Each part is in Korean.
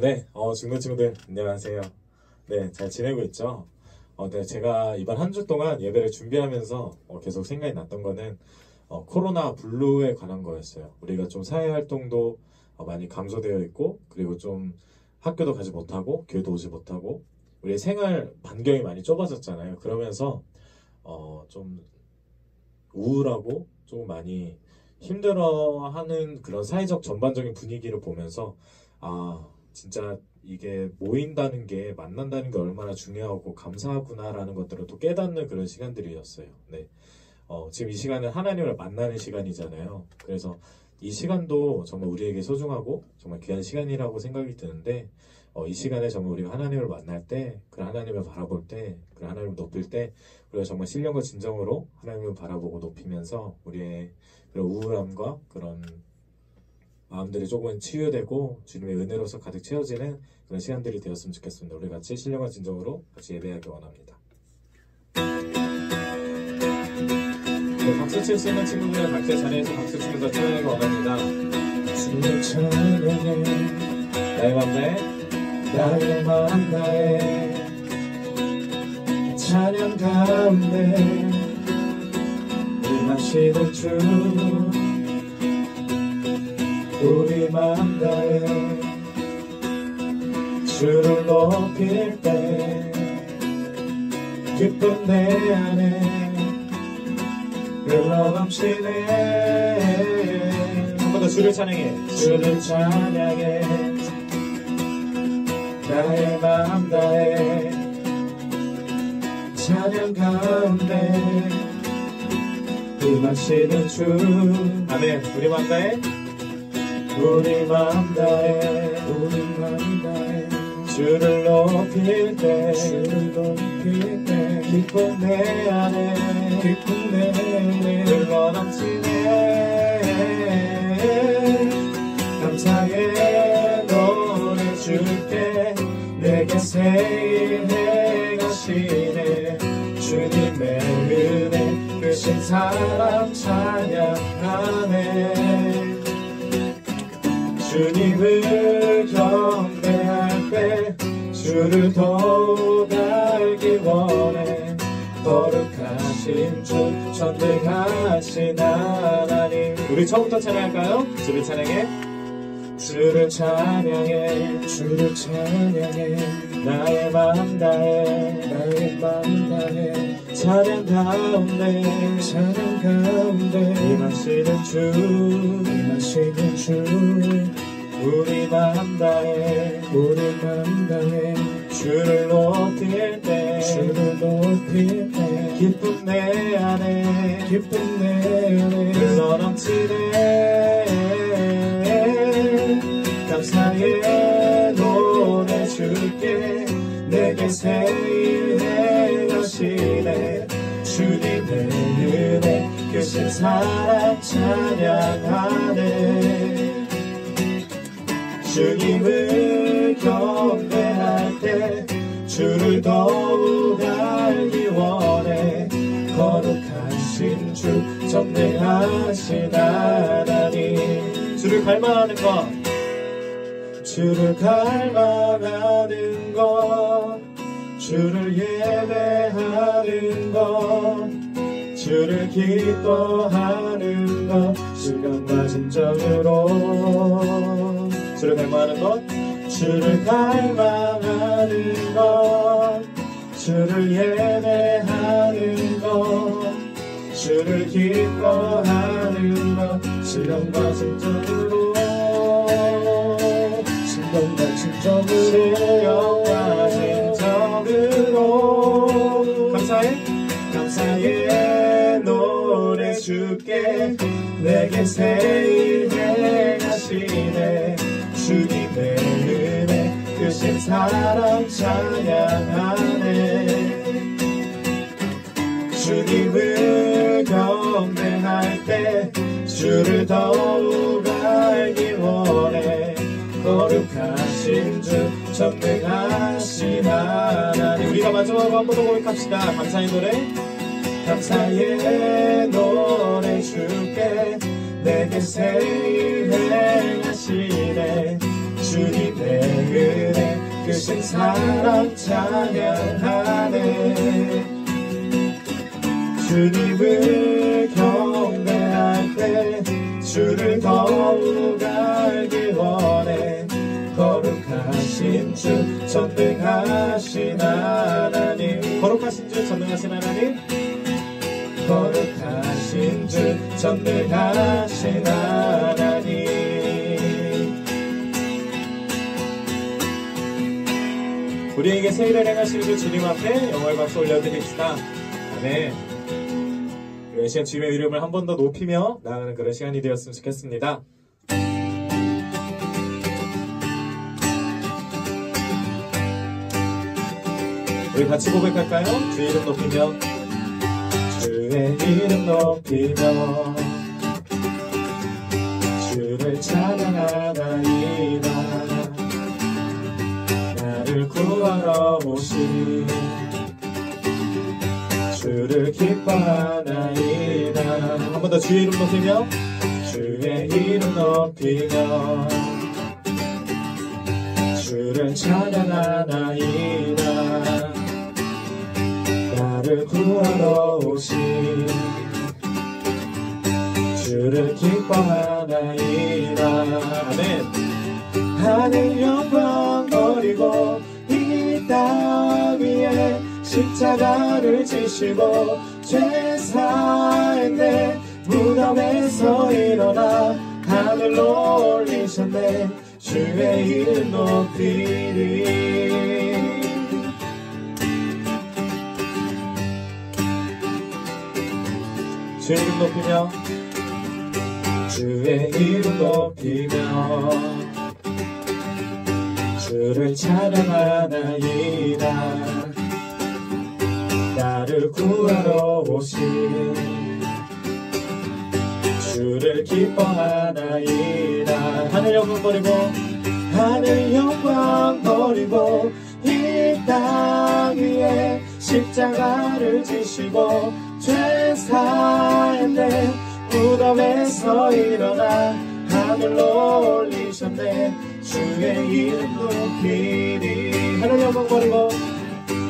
네, 중고 친구들 안녕하세요. 네, 잘 지내고 있죠? 네, 제가 이번 한 주 동안 예배를 준비하면서 계속 생각이 났던 거는 코로나 블루에 관한 거였어요. 우리가 좀 사회 활동도 많이 감소되어 있고, 그리고 좀 학교도 가지 못하고, 교회도 오지 못하고, 우리의 생활 반경이 많이 좁아졌잖아요. 그러면서 좀 우울하고 좀 많이 힘들어하는 그런 사회적 전반적인 분위기를 보면서 진짜 이게 모인다는 게 만난다는 게 얼마나 중요하고 감사하구나라는 것들을 또 깨닫는 그런 시간들이었어요. 네. 지금 이 시간은 하나님을 만나는 시간이잖아요. 그래서 이 시간도 정말 우리에게 소중하고 정말 귀한 시간이라고 생각이 드는데 이 시간에 정말 우리가 하나님을 만날 때, 그 하나님을 바라볼 때, 그 하나님을 높일 때 우리가 정말 신령과 진정으로 하나님을 바라보고 높이면서 우리의 그런 우울함과 그런 마음들이 조금은 치유되고 주님의 은혜로서 가득 채워지는 그런 시간들이 되었으면 좋겠습니다. 우리 같이 신령과 진정으로 같이 예배하기 원합니다. 네, 박수 칠 수 있는 친구들은 각자 자리에서 박수 치면서 찬양하기 원합니다. 주를 찬양해 나의 맘에 나의 맘 나의 찬양 가운데 임하시는 주 우리 맘 다해 주를 높일 때 기쁨 내 안에 흘러넘치네. 한 번 더 주를 찬양해 주를 찬양해 나의 맘 다해 찬양 가운데 임하시는 주 아멘. 우리 맘 다해 우리 맘 다해 우리 맘 다해 주를 높일 때 주를 높일 때 기쁨 내 안에 기쁨 내 안에 흘러넘치네. 감사의 노래 줄게 내게 새 일 행하시네. 주님의 은혜 크신 사랑 찬양하네. 주님을 경배할 때 주를 더욱 알기 원해. 거룩하신 주 전능하신 하나님. 우리 처음부터 찬양할까요? 주를 찬양해 주를 찬양해 주를 찬양해 나의 맘 다해 나의 맘 다해 찬양 가운데 임하시는 주 임하시는 주 우리 맘 다해 우리 맘 다해 주를 높일 때 주를 높일 때 기쁨 내 안에 기쁨 내 안에 흘러넘치네. 감사의 노래 줄게 내게 새 일 행하시네. 주님의 은혜 크신 사랑 찬양하네. 주님을 경배할 때 주를 더욱 알기 원해. 거룩하신 주 전능하신 하나님. 주를 갈망하는 것 주를 갈망하는 것 주를 예배하는 것 주를 기뻐하는 것 시간과 진정으로 주를 갈망하는 것 주를 갈망하는 것 주를 예배하는 것 주를 기뻐하는 것 시간과 진정으로 신령과 진정으로 감사의 노래 줄게 내게 새 일 행하시네. 주님의 은혜 크신 사랑 찬양하네. 주님을 경배할 때 주를 더욱 알기 원해. 거룩하신 주 전능하신 하나님. 우리가 마지막으로 한 번 더 고백합시다. 감사의 노래 감사의 노래 줄게 내게 새 일 행하시네. 주님의 크신 사랑 찬양하네. 주님을 경배할 때 주를 더욱 알기 원해. 거룩하신 주 전능하신 하나님, 거룩하신 주 전능하신 하나님, 거룩하신 주 전능하신 하나님. 우리에게 새 일을 행하신 주 주님 앞에 영광의 박수 올려드립시다. 아멘. 이 시간 주님의 이름을 한 번 더 높이며 나아가는 그런 시간이 되었으면 좋겠습니다. 우리 같이 고백할까요? 주의 이름 높이며, 주의 이름 높이며 주를 찬양하나이다. 나를 구하러 오신 주를 기뻐하나이다. 한 번 더 주의 이름 높이며, 주의 이름 높이며 주를 찬양하나이다. 나를 구하러 오신 주를 기뻐하나이다. 아멘. 하늘 영광 버리고 이 땅 위에 십자가를 지시고 죄 사했네. 무덤에서 일어나 하늘로 올리셨네. 주의 이름 높이리. 주의 이름 높이며, 주의 이름 높이며 주를 찬양하나이다. 나를 구하러 오신 주를 기뻐하나이다. 하늘 영광 버리고, 하늘 영광 버리고 이 땅 위에 십자가를 지시고 죄 사했네. 무덤에서 일어나 하늘로 올리셨네. 주의 이름 높이리. 하늘 영광 버리고,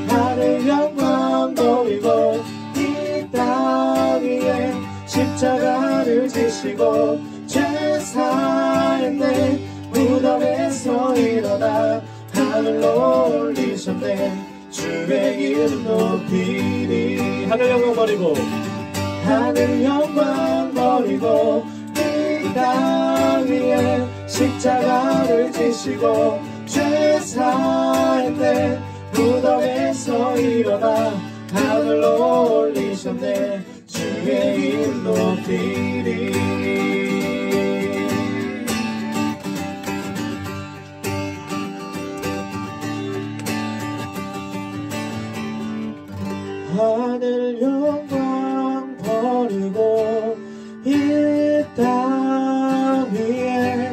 하늘 영광 버리고 이 땅 위에 십자가를 지시고 죄 사했네. 무덤에서 일어나 하늘로 올리셨네. 주의 이름 높이리. 하늘 영광 버리고, 하늘 영광 버리고 이 땅 위에 십자가를 지시고 죄 사했네. 무덤에서 일어나 하늘로 올리셨네. 주의 이름 높이리. 하늘 영광 버리고 이 땅 위에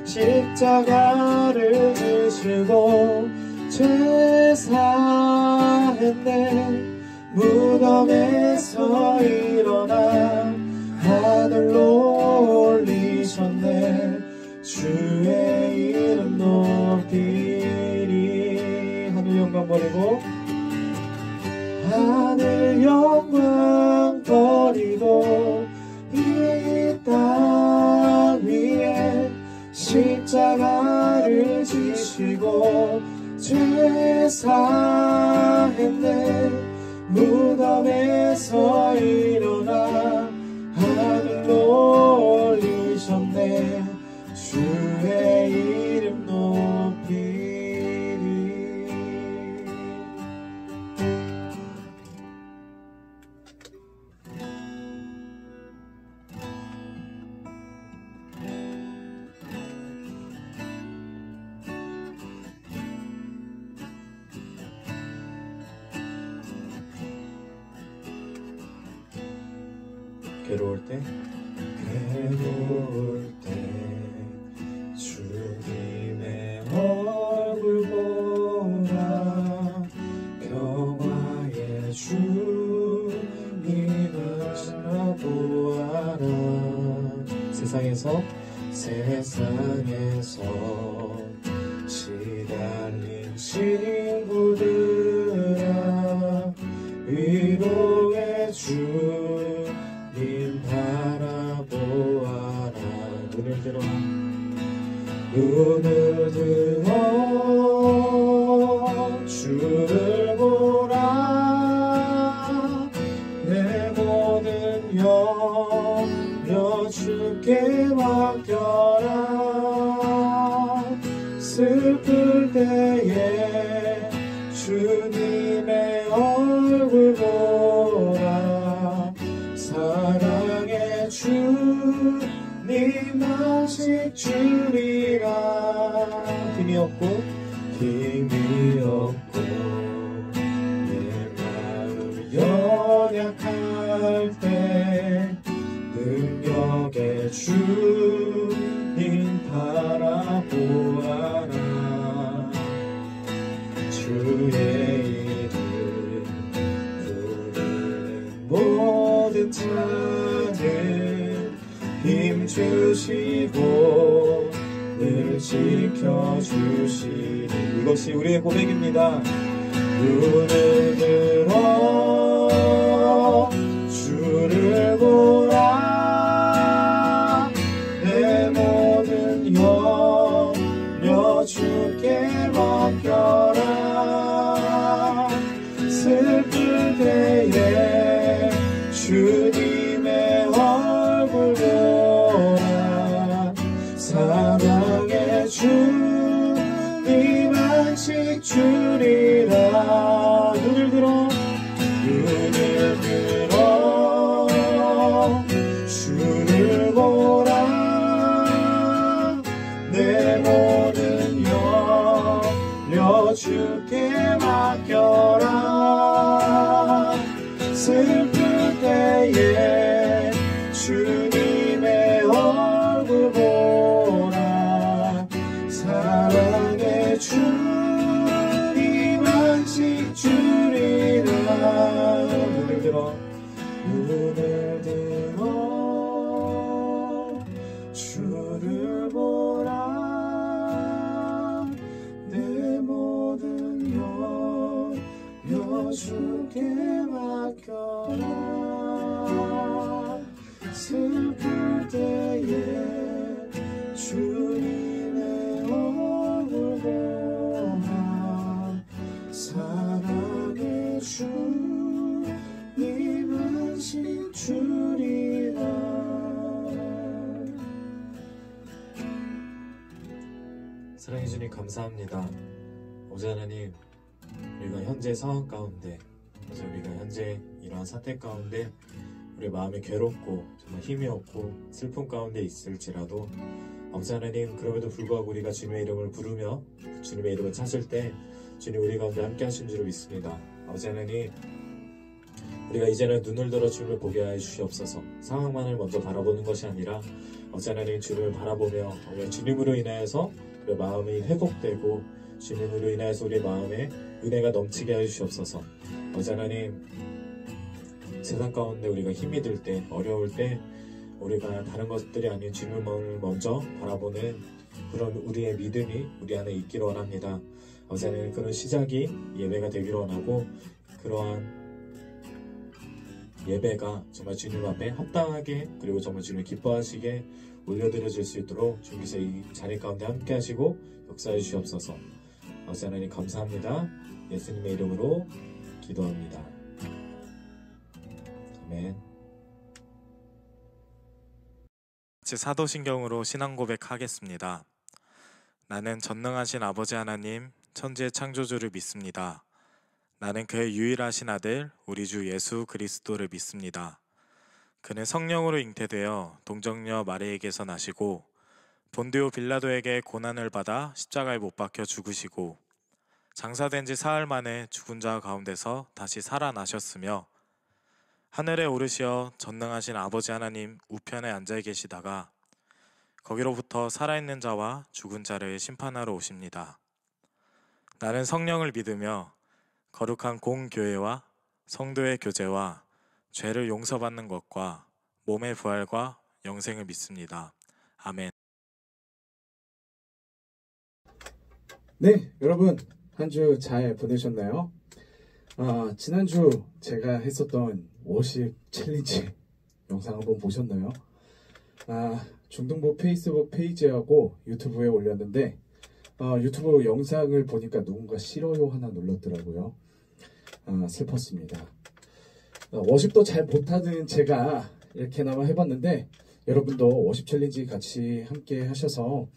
십자가를 지시고 죄 사했네. 무덤에서 일어나 하늘로 올리셨네. 주의 이름 높이리. 하늘 영광 버리고, 하늘 영광 버리고 이 땅 위에 십자가를 지시고 죄 사했네. 무덤에서 일어나 하늘로 올리셨네. 주의 이름 높이리. 괴로울 때 주님의 얼굴 보라. 평화의 주님을 보아라. 세상에서 시달린 친구들아 위로의 주님 바라보아라. 눈을 들어 주를 보라. 내 모든 염려 주께 맡겨라. 슬플 때에 주님의 얼굴 보라. 사랑의 주님만 지키리라. 힘이 없고 내 마음 연약할 때 능력의 주님 바라보아라. 주의 이름 부르는 모든 자는 힘 주시고 늘 지켜주시니. 이것이 우리의 고백입니다. 눈을 들어 주를 보라. 내 모든 염려 주께 맡겨라. 슬플 때에 주님의 얼굴 보라. 사랑의 주님 안식 주리라. 눈을 들어 주를 보라. 내 모든 염려 주께 맡겨라. 슬플 때에 주님의 얼굴 보라. 사랑의 주님 안식 주리라. 눈을 들어 주를 보라. 내 모든 염려 주께 맡겨라. 슬플 때에 주님의 얼굴 보라. 사랑의 주님 안식 주리라. 사랑해 주님 감사합니다. 아버지 하나님, 우리가 현재 상황 가운데, 우리가 현재 이러한 사태 가운데 우리 마음이 괴롭고 정말 힘이 없고 슬픔 가운데 있을지라도 아버지 하나님, 그럼에도 불구하고 우리가 주님의 이름을 부르며 주님의 이름을 찾을 때 주님 우리 가운데 함께 하신 줄을 믿습니다. 아버지 하나님, 우리가 이제는 눈을 들어 주님을 보게 하여 주시옵소서. 상황만을 먼저 바라보는 것이 아니라 아버지 하나님, 주님을 바라보며 주님으로 인하여서 우리의 마음이 회복되고 주님으로 인하여서 우리의 마음에 은혜가 넘치게 하여 주시옵소서. 아버지 하나님, 세상 가운데 우리가 힘이 들 때, 어려울 때 우리가 다른 것들이 아닌 주님을 먼저 바라보는 그런 우리의 믿음이 우리 안에 있기를 원합니다. 아버지 하나님, 그런 시작이 예배가 되기를 원하고 그러한 예배가 정말 주님 앞에 합당하게, 그리고 정말 주님을 기뻐하시게 올려드려질 수 있도록 주님께서 이 자리 가운데 함께 하시고 역사해 주시옵소서. 아버지 하나님 감사합니다. 예수님의 이름으로 기도합니다. 아멘. 같이 사도신경으로 신앙 고백하겠습니다. 나는 전능하신 아버지 하나님, 천지의 창조주를 믿습니다. 나는 그의 유일하신 아들 우리 주 예수 그리스도를 믿습니다. 그는 성령으로 잉태되어 동정녀 마리에게서 나시고 본디오 빌라도에게 고난을 받아 십자가에 못 박혀 죽으시고 장사된 지 사흘 만에 죽은 자 가운데서 다시 살아나셨으며 하늘에 오르시어 전능하신 아버지 하나님 우편에 앉아 계시다가 거기로부터 살아있는 자와 죽은 자를 심판하러 오십니다. 나는 성령을 믿으며 거룩한 공교회와 성도의 교제와 죄를 용서받는 것과 몸의 부활과 영생을 믿습니다. 아멘. 네, 여러분 한 주 잘 보내셨나요? 지난주 제가 했었던 워십 챌린지 영상 한번 보셨나요? 중등부 페이스북 페이지하고 유튜브에 올렸는데 유튜브 영상을 보니까 누군가 싫어요 하나 눌렀더라고요. 슬펐습니다. 워십도 잘 못하는 제가 이렇게나마 해봤는데 여러분도 워십 챌린지 같이 함께 하셔서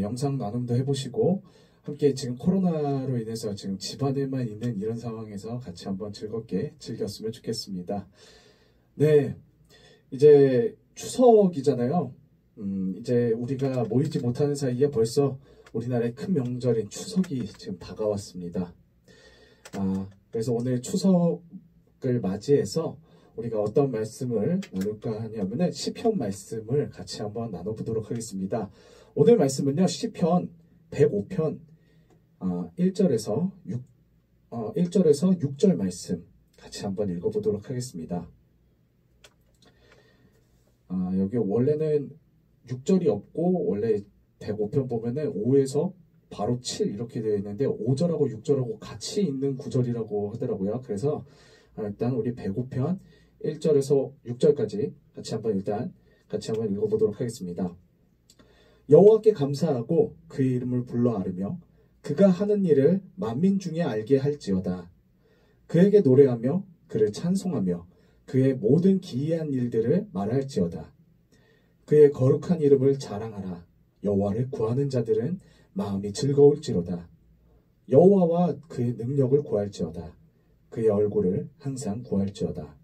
영상 나눔도 해보시고 함께 지금 코로나로 인해서 지금 집안에만 있는 이런 상황에서 같이 한번 즐겁게 즐겼으면 좋겠습니다. 네, 이제 추석이잖아요. 이제 우리가 모이지 못하는 사이에 벌써 우리나라의 큰 명절인 추석이 지금 다가왔습니다. 그래서 오늘 추석을 맞이해서 우리가 어떤 말씀을 나눌까 하냐면은 시편 말씀을 같이 한번 나눠보도록 하겠습니다. 오늘 말씀은요, 시편 105편 1절에서 6절 말씀 같이 한번 읽어보도록 하겠습니다. 여기 원래는 6절이 없고 원래 105편 보면은 5에서 바로 7 이렇게 되어 있는데 5절하고 6절하고 같이 있는 구절이라고 하더라고요. 그래서 일단 우리 105편 1절에서 6절까지 같이 한번 읽어보도록 하겠습니다. 여호와께 감사하고 그의 이름을 불러 아르며 그가 하는 일을 만민 중에 알게 할지어다. 그에게 노래하며 그를 찬송하며 그의 모든 기이한 일들을 말할지어다. 그의 거룩한 이름을 자랑하라. 여호와를 구하는 자들은 마음이 즐거울지로다. 여호와와 그의 능력을 구할지어다. 그의 얼굴을 항상 구할지어다.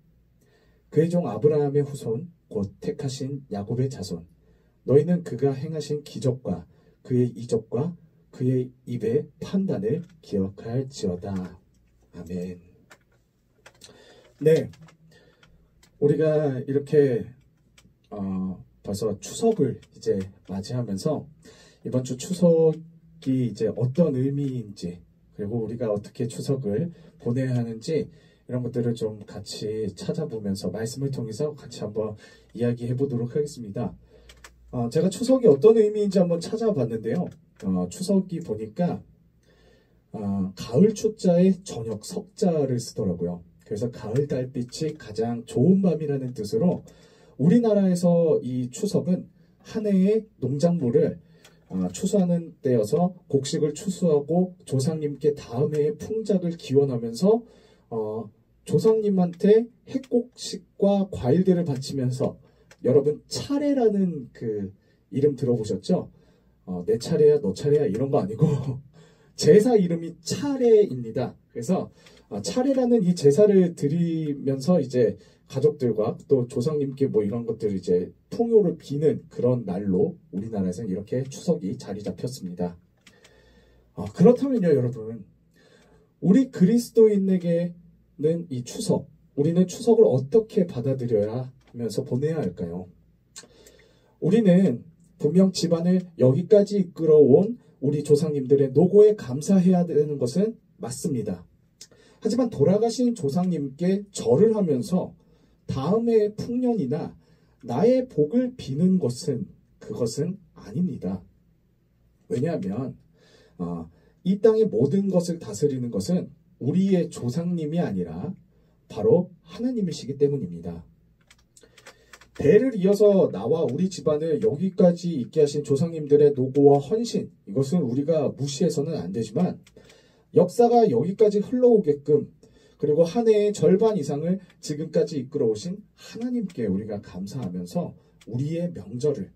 그의 종 아브라함의 후손 곧 택하신 야곱의 자손 너희는 그가 행하신 기적과 그의 이적과 그의 입의 판단을 기억할지어다. 아멘. 네, 우리가 이렇게 벌써 추석을 이제 맞이하면서 이번 주 추석이 이제 어떤 의미인지 그리고 우리가 어떻게 추석을 보내야 하는지 이런 것들을 좀 같이 찾아보면서 말씀을 통해서 같이 한번 이야기해 보도록 하겠습니다. 제가 추석이 어떤 의미인지 한번 찾아봤는데요. 추석이 보니까 가을 추자에 저녁 석자를 쓰더라고요. 그래서 가을 달빛이 가장 좋은 밤이라는 뜻으로 우리나라에서 이 추석은 한 해의 농작물을 추수하는 때여서 곡식을 추수하고 조상님께 다음 해의 풍작을 기원하면서 조상님한테 핵곡식과 과일들을 바치면서 여러분 차례라는 그 이름 들어보셨죠? 내 차례야 너 차례야 이런 거 아니고 제사 이름이 차례입니다. 그래서 차례라는 이 제사를 드리면서 이제 가족들과 또 조상님께 뭐 이런 것들 이제 풍요를 비는 그런 날로 우리나라에서는 이렇게 추석이 자리 잡혔습니다. 그렇다면요 여러분, 우리 그리스도인에게는 이 추석, 우리는 추석을 어떻게 받아들여야 하면서 보내야 할까요? 우리는 분명 집안을 여기까지 이끌어온 우리 조상님들의 노고에 감사해야 되는 것은 맞습니다. 하지만 돌아가신 조상님께 절을 하면서 다음의 풍년이나 나의 복을 비는 그것은 아닙니다. 왜냐하면 이 땅의 모든 것을 다스리는 것은 우리의 조상님이 아니라 바로 하나님이시기 때문입니다. 대를 이어서 나와 우리 집안을 여기까지 있게 하신 조상님들의 노고와 헌신, 이것은 우리가 무시해서는 안 되지만 역사가 여기까지 흘러오게끔 그리고 한 해의 절반 이상을 지금까지 이끌어오신 하나님께 우리가 감사하면서 우리의 명절을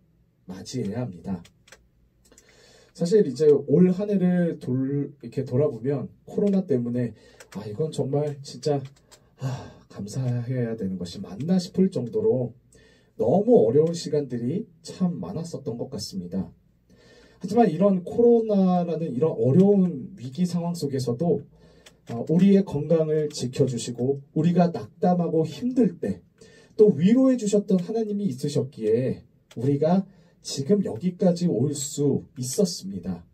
맞이해야 합니다. 사실 이제 올 한 해를 이렇게 돌아보면 코로나 때문에 이건 정말 진짜 감사해야 되는 것이 맞나 싶을 정도로 너무 어려운 시간들이 참 많았었던 것 같습니다. 하지만 이런 코로나라는 이런 어려운 위기 상황 속에서도 우리의 건강을 지켜주시고 우리가 낙담하고 힘들 때 또 위로해 주셨던 하나님이 있으셨기에 우리가 지금 여기까지 올 수 있었습니다.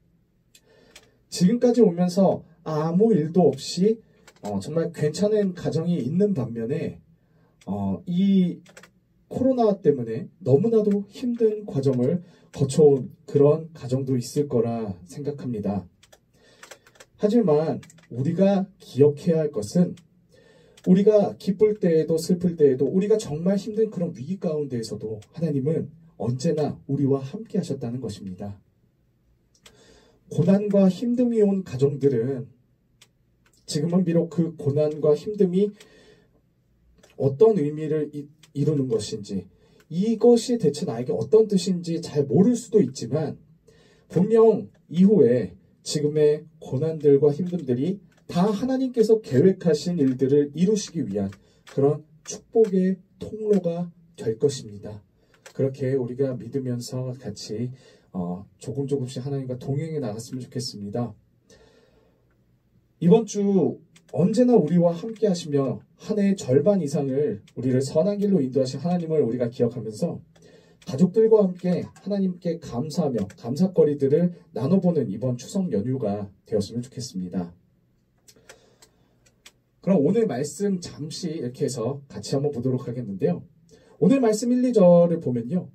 지금까지 오면서 아무 일도 없이 정말 괜찮은 가정이 있는 반면에 이 코로나 때문에 너무나도 힘든 과정을 거쳐온 그런 가정도 있을 거라 생각합니다. 하지만 우리가 기억해야 할 것은 우리가 기쁠 때에도 슬플 때에도 우리가 정말 힘든 그런 위기 가운데에서도 하나님은 언제나 우리와 함께 하셨다는 것입니다. 고난과 힘듦이 온 가정들은 지금은 비록 그 고난과 힘듦이 어떤 의미를 이루는 것인지, 이것이 대체 나에게 어떤 뜻인지 잘 모를 수도 있지만, 분명 이후에 지금의 고난들과 힘듦들이 다 하나님께서 계획하신 일들을 이루시기 위한 그런 축복의 통로가 될 것입니다. 그렇게 우리가 믿으면서 같이 조금씩 하나님과 동행해 나갔으면 좋겠습니다. 이번 주 언제나 우리와 함께 하시며 한 해의 절반 이상을 우리를 선한 길로 인도하신 하나님을 우리가 기억하면서 가족들과 함께 하나님께 감사하며 감사거리들을 나눠보는 이번 추석 연휴가 되었으면 좋겠습니다. 그럼 오늘 말씀 잠시 이렇게 해서 같이 한번 보도록 하겠는데요. 오늘 말씀 1, 2절을 보면요.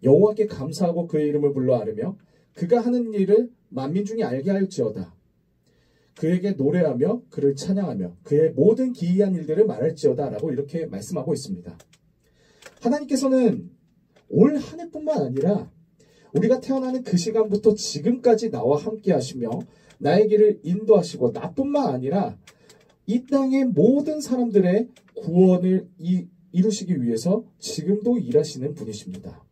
여호와께 감사하고 그의 이름을 불러 아뢰며 그가 하는 일을 만민 중에 알게 할지어다. 그에게 노래하며 그를 찬양하며 그의 모든 기이한 일들을 말할지어다 라고 이렇게 말씀하고 있습니다. 하나님께서는 올 한 해뿐만 아니라 우리가 태어나는 그 시간부터 지금까지 나와 함께 하시며 나의 길을 인도하시고 나뿐만 아니라 이 땅의 모든 사람들의 구원을 이루시기 위해서 지금도 일하시는 분이십니다.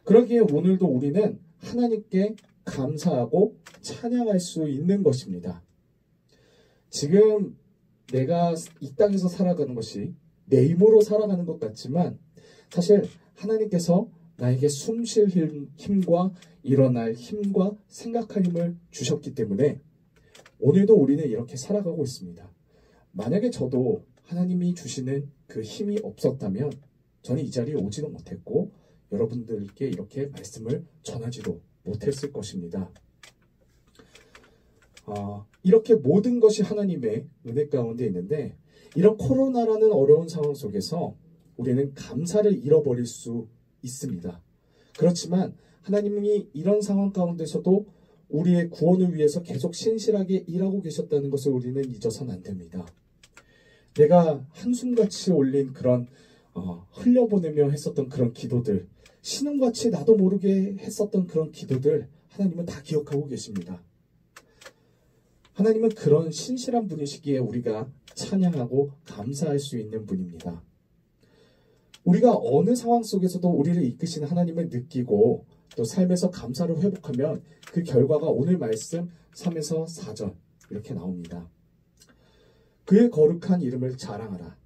그러기에 오늘도 우리는 하나님께 감사하고 찬양할 수 있는 것입니다. 지금 내가 이 땅에서 살아가는 것이 내 힘으로 살아가는 것 같지만 사실 하나님께서 나에게 숨 쉴 힘과 일어날 힘과 생각할 힘을 주셨기 때문에 오늘도 우리는 이렇게 살아가고 있습니다. 만약에 저도 하나님이 주시는 그 힘이 없었다면 저는 이 자리에 오지도 못했고 여러분들께 이렇게 말씀을 전하지도 못했을 것입니다. 이렇게 모든 것이 하나님의 은혜 가운데 있는데 이런 코로나라는 어려운 상황 속에서 우리는 감사를 잃어버릴 수 있습니다. 그렇지만 하나님이 이런 상황 가운데서도 우리의 구원을 위해서 계속 신실하게 일하고 계셨다는 것을 우리는 잊어서는 안 됩니다. 내가 한숨같이 올린 그런 흘려보내며 했었던 그런 기도들, 신음같이 나도 모르게 했었던 그런 기도들 하나님은 다 기억하고 계십니다. 하나님은 그런 신실한 분이시기에 우리가 찬양하고 감사할 수 있는 분입니다. 우리가 어느 상황 속에서도 우리를 이끄시는 하나님을 느끼고 또 삶에서 감사를 회복하면 그 결과가 오늘 말씀 3에서 4절 이렇게 나옵니다. 그의 거룩한 이름을 자랑하라.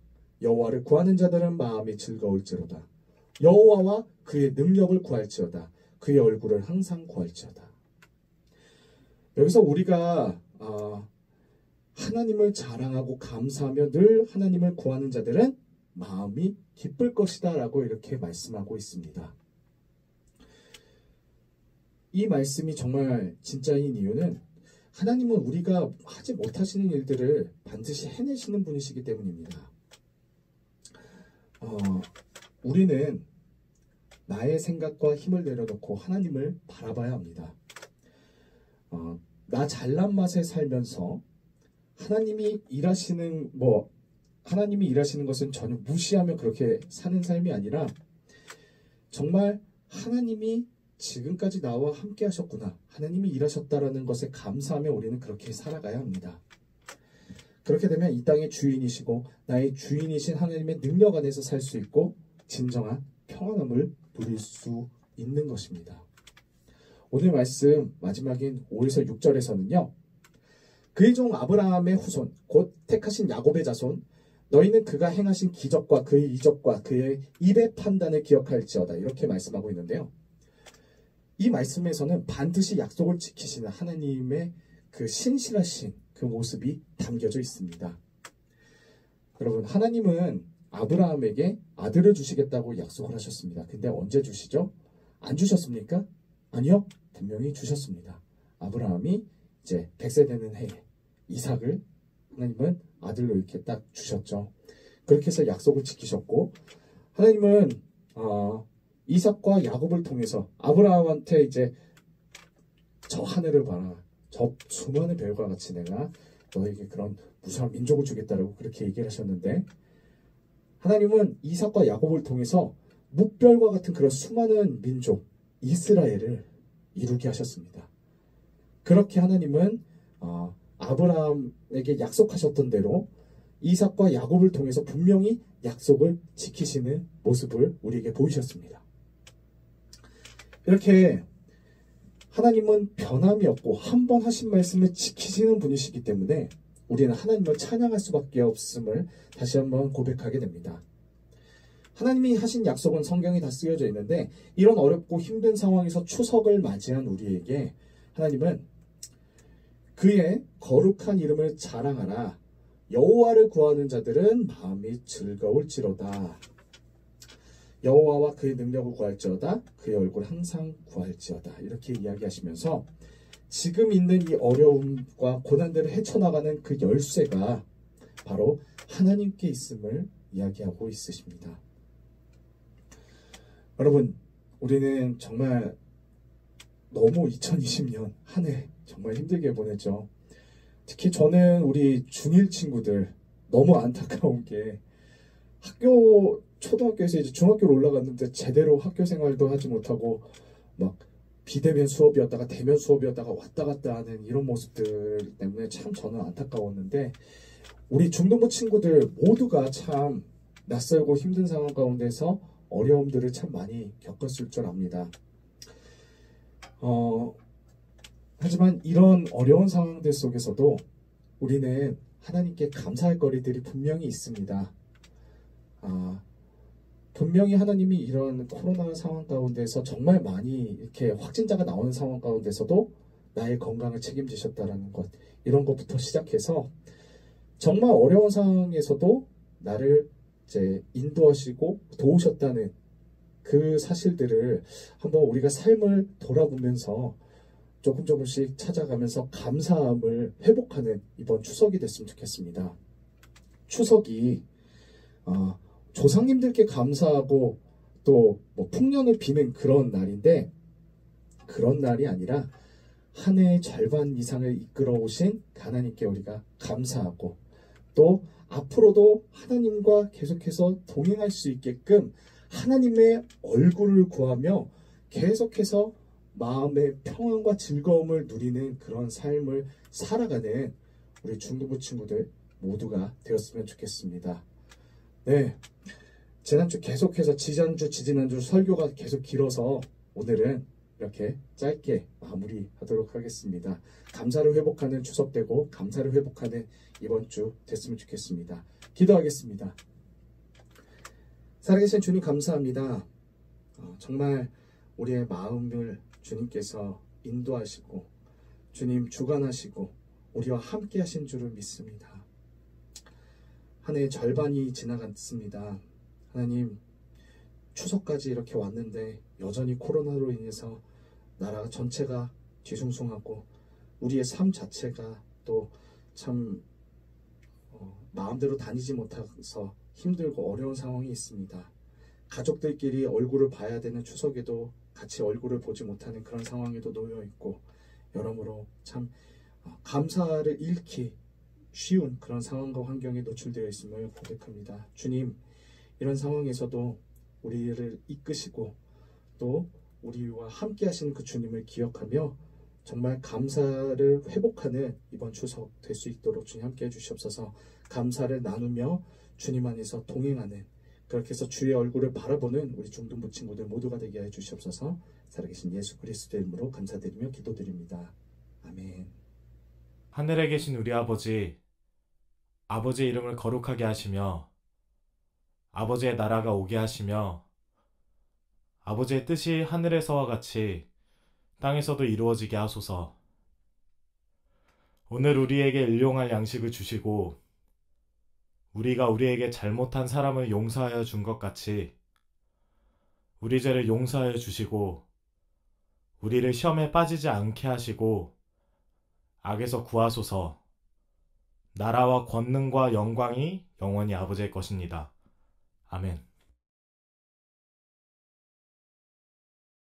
여호와를 구하는 자들은 마음이 즐거울지로다. 여호와와 그의 능력을 구할지어다. 그의 얼굴을 항상 구할지어다. 여기서 우리가 하나님을 자랑하고 감사하며 늘 하나님을 구하는 자들은 마음이 기쁠 것이다 라고 이렇게 말씀하고 있습니다. 이 말씀이 정말 진짜인 이유는 하나님은 우리가 하지 못하시는 일들을 반드시 해내시는 분이시기 때문입니다. 우리는 나의 생각과 힘을 내려놓고 하나님을 바라봐야 합니다. 나 잘난 맛에 살면서 하나님이 일하시는 것은 전혀 무시하며 그렇게 사는 삶이 아니라 정말 하나님이 지금까지 나와 함께 하셨구나, 하나님이 일하셨다라는 것에 감사하며 우리는 그렇게 살아가야 합니다. 그렇게 되면 이 땅의 주인이시고 나의 주인이신 하나님의 능력 안에서 살 수 있고 진정한 평안함을 누릴 수 있는 것입니다. 오늘 말씀 마지막인 5에서 6절에서는요. 그의 종 아브라함의 후손 곧 택하신 야곱의 자손 너희는 그가 행하신 기적과 그의 이적과 그의 입의 판단을 기억할지어다 이렇게 말씀하고 있는데요. 이 말씀에서는 반드시 약속을 지키시는 하나님의 그 신실하신 그 모습이 담겨져 있습니다. 여러분, 하나님은 아브라함에게 아들을 주시겠다고 약속을 하셨습니다. 근데 언제 주시죠? 안 주셨습니까? 아니요, 분명히 주셨습니다. 아브라함이 이제 100세 되는 해에 이삭을 하나님은 아들로 이렇게 딱 주셨죠. 그렇게 해서 약속을 지키셨고 하나님은 이삭과 야곱을 통해서 아브라함한테 이제 저 하늘을 봐라, 저 수많은 별과 같이 내가 너에게 그런 무수한 민족을 주겠다라고 그렇게 얘기를 하셨는데, 하나님은 이삭과 야곱을 통해서 묵별과 같은 그런 수많은 민족 이스라엘을 이루게 하셨습니다. 그렇게 하나님은 아브라함에게 약속하셨던 대로 이삭과 야곱을 통해서 분명히 약속을 지키시는 모습을 우리에게 보이셨습니다. 이렇게 하나님은 변함이 없고 한 번 하신 말씀을 지키시는 분이시기 때문에 우리는 하나님을 찬양할 수밖에 없음을 다시 한번 고백하게 됩니다. 하나님이 하신 약속은 성경에 다 쓰여져 있는데, 이런 어렵고 힘든 상황에서 추석을 맞이한 우리에게 하나님은 그의 거룩한 이름을 자랑하라. 여호와를 구하는 자들은 마음이 즐거울지로다. 여호와와 그의 능력을 구할지어다. 그의 얼굴 항상 구할지어다. 이렇게 이야기하시면서 지금 있는 이 어려움과 고난들을 헤쳐나가는 그 열쇠가 바로 하나님께 있음을 이야기하고 있으십니다. 여러분, 우리는 정말 너무 2020년 한 해 정말 힘들게 보냈죠. 특히 저는 우리 중1 친구들 너무 안타까운 게 초등학교에서 이제 중학교로 올라갔는데 제대로 학교 생활도 하지 못하고 막 비대면 수업이었다가 대면 수업이었다가 왔다 갔다 하는 이런 모습들 때문에 참 저는 안타까웠는데, 우리 중등부 친구들 모두가 참 낯설고 힘든 상황 가운데서 어려움들을 참 많이 겪었을 줄 압니다. 하지만 이런 어려운 상황들 속에서도 우리는 하나님께 감사할 거리들이 분명히 있습니다. 분명히 하나님이 이런 코로나 상황 가운데서 정말 많이 이렇게 확진자가 나오는 상황 가운데서도 나의 건강을 책임지셨다라는 것, 이런 것부터 시작해서 정말 어려운 상황에서도 나를 이제 인도하시고 도우셨다는 그 사실들을 한번 우리가 삶을 돌아보면서 조금씩 찾아가면서 감사함을 회복하는 이번 추석이 됐으면 좋겠습니다. 추석이 조상님들께 감사하고 또 뭐 풍년을 비는 그런 날인데, 그런 날이 아니라 한 해의 절반 이상을 이끌어 오신 하나님께 우리가 감사하고, 또 앞으로도 하나님과 계속해서 동행할 수 있게끔 하나님의 얼굴을 구하며 계속해서 마음의 평안과 즐거움을 누리는 그런 삶을 살아가는 우리 중등부 친구들 모두가 되었으면 좋겠습니다. 네, 지난주 계속해서 지지난주 설교가 계속 길어서 오늘은 이렇게 짧게 마무리하도록 하겠습니다. 감사를 회복하는 추석 되고 감사를 회복하는 이번 주 됐으면 좋겠습니다. 기도하겠습니다. 살아계신 주님, 감사합니다. 정말 우리의 마음을 주님께서 인도하시고 주님 주관하시고 우리와 함께 하신 줄을 믿습니다. 한 해의 절반이 지나갔습니다. 하나님, 추석까지 이렇게 왔는데 여전히 코로나로 인해서 나라 전체가 뒤숭숭하고 우리의 삶 자체가 또 참 마음대로 다니지 못해서 힘들고 어려운 상황이 있습니다. 가족들끼리 얼굴을 봐야 되는 추석에도 같이 얼굴을 보지 못하는 그런 상황에도 놓여 있고, 여러모로 참 감사를 잃기 쉬운 그런 상황과 환경에 노출되어 있음을 고백합니다. 주님, 이런 상황에서도 우리를 이끄시고 또 우리와 함께 하시는 그 주님을 기억하며 정말 감사를 회복하는 이번 추석 될 수 있도록 주님 함께 해주시옵소서. 감사를 나누며 주님 안에서 동행하는, 그렇게 해서 주의 얼굴을 바라보는 우리 중등부 친구들 모두가 되게 해주시옵소서. 살아계신 예수 그리스도의 이름으로 감사드리며 기도드립니다. 아멘. 하늘에 계신 우리 아버지, 아버지의 이름을 거룩하게 하시며 아버지의 나라가 오게 하시며 아버지의 뜻이 하늘에서와 같이 땅에서도 이루어지게 하소서. 오늘 우리에게 일용할 양식을 주시고 우리가 우리에게 잘못한 사람을 용서하여 준 것 같이 우리 죄를 용서하여 주시고 우리를 시험에 빠지지 않게 하시고 악에서 구하소서. 나라와 권능과 영광이 영원히 아버지의 것입니다. 아멘.